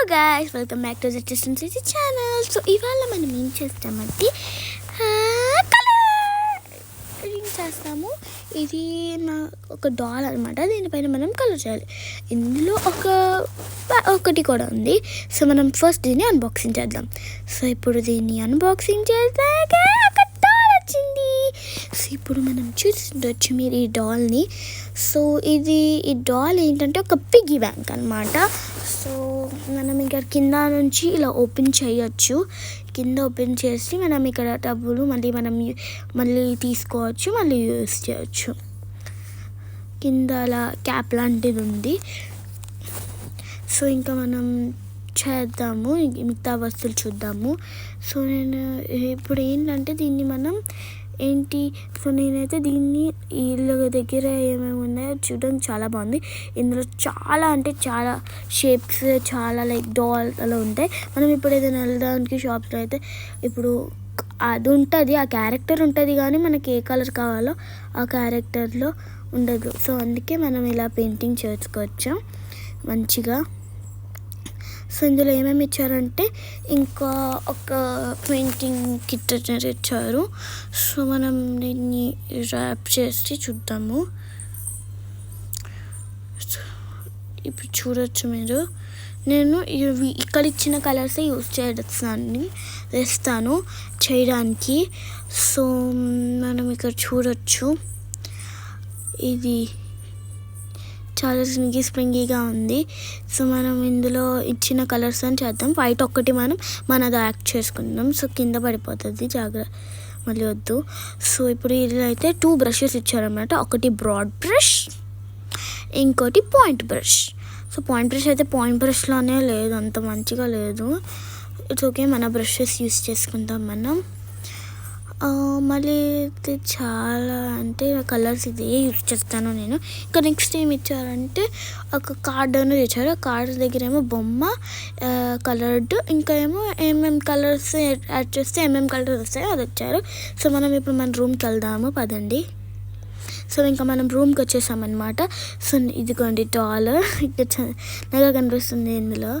guys, welcome back to the Tristan City channel. So ఇవాళ మనం ఏం చేస్తామంటే కలరింగ్ చేస్తాము. ఇది ఒక డాల్ అనమాట. దీనిపైన మనం కలర్ చేయాలి. ఇందులో ఒకటి కూడా ఉంది. సో మనం ఫస్ట్ దీన్ని అన్బాక్సింగ్ చేద్దాం. సో ఇప్పుడు దీన్ని అన్బాక్సింగ్ చేసాక ఒక డాల్ వచ్చింది. సో ఇప్పుడు మనం చూస్తుండొచ్చు మీరు ఈ డాల్ని. సో ఈ డాల్ ఏంటంటే ఒక పిగ్గీ బ్యాంక్ అనమాట. సో మనం ఇక్కడ కింద నుంచి ఇలా ఓపెన్ చేయొచ్చు. కింద ఓపెన్ చేసి మనం ఇక్కడ డబ్బులు మళ్ళీ తీసుకోవచ్చు, మళ్ళీ యూజ్ చేయొచ్చు. కింద అలా క్యాప్ లాంటిది ఉంది. సో ఇంకా మనం చేద్దాము, మిగతా వస్తువులు చూద్దాము. సో నేను ఇప్పుడు ఏంటంటే దీన్ని సో నేనైతే దీన్ని వీళ్ళ దగ్గర ఏమేమి ఉన్నాయో చూడడానికి చాలా బాగుంది. ఇందులో చాలా షేప్స్, చాలా లైక్ డాల్ అలా ఉంటాయి. మనం ఇప్పుడు ఏదైనా వెళ్ళడానికి షాప్లో అయితే ఇప్పుడు అది ఉంటుంది, ఆ క్యారెక్టర్ ఉంటుంది, కానీ మనకి ఏ కలర్ కావాలో ఆ క్యారెక్టర్లో ఉండదు. సో అందుకే మనం ఇలా పెయింటింగ్ చేసుకోవచ్చు మంచిగా. సో ఇందులో ఏమేమి ఇచ్చారంటే ఇంకా ఒక పెయింటింగ్ కిట్ అనేది ఇచ్చారు. సో మనం దీన్ని ర్యాప్ చేసి చూద్దాము. ఇప్పుడు చూడొచ్చు మీరు, నేను ఇక్కడ ఇచ్చిన కలర్సే యూజ్ చేస్తాను చేయడానికి. సో మనం ఇక్కడ చూడొచ్చు, ఇది చాలా స్ప్రింగీగా ఉంది. సో మనం ఇందులో ఇచ్చిన కలర్స్ అని చేద్దాం. వైట్ ఒక్కటి మనది యాక్ట్ చేసుకుందాం. సో కింద పడిపోతుంది, జాగ్రత్త, మళ్ళీ వద్దు. సో ఇప్పుడు ఇలా అయితే 2 బ్రషెస్ ఇచ్చారన్నమాట. ఒకటి బ్రాడ్ బ్రష్, ఇంకోటి point brush. So point brush అయితే పాయింట్ బ్రష్లోనే లేదు, అంత మంచిగా లేదు. ఇట్స్ ఓకే, మన బ్రషెస్ యూస్ చేసుకుందాం మనం. మళ్ళీ చాలా కలర్స్ ఇదే యూజ్ చేస్తాను నేను. ఇంకా నెక్స్ట్ ఏమి ఇచ్చారంటే ఒక కార్డ్ అనేది ఇచ్చారు. ఆ కార్డ్ దగ్గర ఏమో బొమ్మ కలర్డ్, ఇంకా ఏమో కలర్స్ యాడ్ చేస్తే కలర్స్ వస్తాయో అది వచ్చారు. సో మనం ఇప్పుడు మన రూమ్కి వెళ్దాము, పదండి. సో ఇంకా మనం రూమ్కి వచ్చేసామన్నమాట. సో ఇదిగోండి డాల్ ఇక్కడ చల్లగా కనిపిస్తుంది ఇందులో.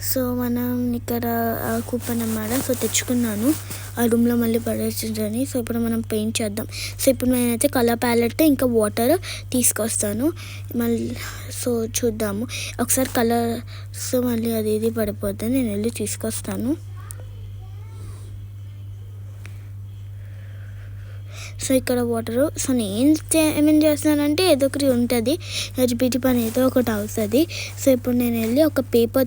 సో మనం ఇక్కడ కూపన్ అన్నమాట. సో తెచ్చుకున్నాను ఆ రూమ్లో మళ్ళీ పడేసిందని. సో ఇప్పుడు మనం పెయింట్ చేద్దాం. సో ఇప్పుడు నేనైతే కలర్ ప్యాలెట్ ఇంకా వాటర్ తీసుకొస్తాను మళ్ళీ. సో చూద్దాము ఒకసారి కలర్. సో మళ్ళీ అది పడిపోతుంది, నేను వెళ్ళి తీసుకొస్తాను. సో ఇక్కడ వాటరు. సో నేను ఏమేమి చేస్తున్నానంటే ఏదో ఒకటి ఉంటుంది, హెచ్బిటి పని ఏదో ఒకటి అవుతుంది. సో ఇప్పుడు నేను వెళ్ళి ఒక పేపర్